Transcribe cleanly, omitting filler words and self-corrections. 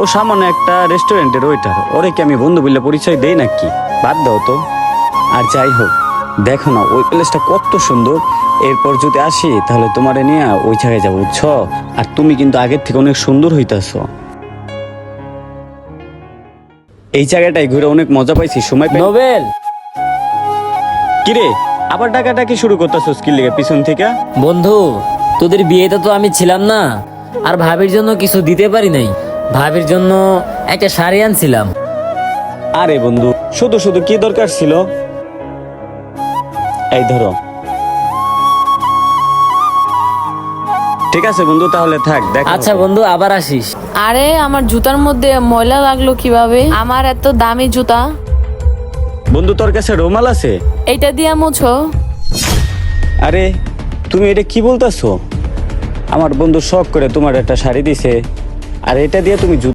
ও সামনে একটা রেস্টুরেন্টের ওইটার, ওরে কি আমি বন্ধু বললে পরিচয় দেই নাকি? বাদ দাও তো। আর যাই হোক, দেখো না ওই প্লেসটা কত সুন্দর। এরপর যদি আসি তাহলে তোমারে নিয়ে ওই জায়গায় যাবো, বুঝছো? আর তুমি কিন্তু আগের থেকে অনেক সুন্দর হইতাছো। এই জায়গাটায় ঘুরে অনেক মজা পাইছি, সময় পাই। নোবেল, কিরে, আবার ডাকাডাকি শুরু করতেছো স্কিল লেগে পিছন থেকে? বন্ধু, তোদের বিয়েতে তো আমি ছিলাম না, আর ভাবির জন্য কিছু দিতে পারি নাই। ভাবির জন্য একটা শাড়ি আনছিলাম। আরে বন্ধু, শুধু শুধু কি দরকার ছিল? এই ধরো। ঠিক আছে বন্ধু, তাহলে থাক, দেখা আচ্ছা হবে। বন্ধু, আবার আসিস। আরে আমার জুতার মধ্যে ময়লা লাগলো কিভাবে? আমার এত দামি জুতা। বন্ধু, তোর কাছে রুমাল আছে? এইটা দিয়া মুছো। আরে তুমি এটা কি বলতেছো? আমার বন্ধু শখ করে তোমার একটা শাড়ি দিছে, আর এটা দিয়ে তুমি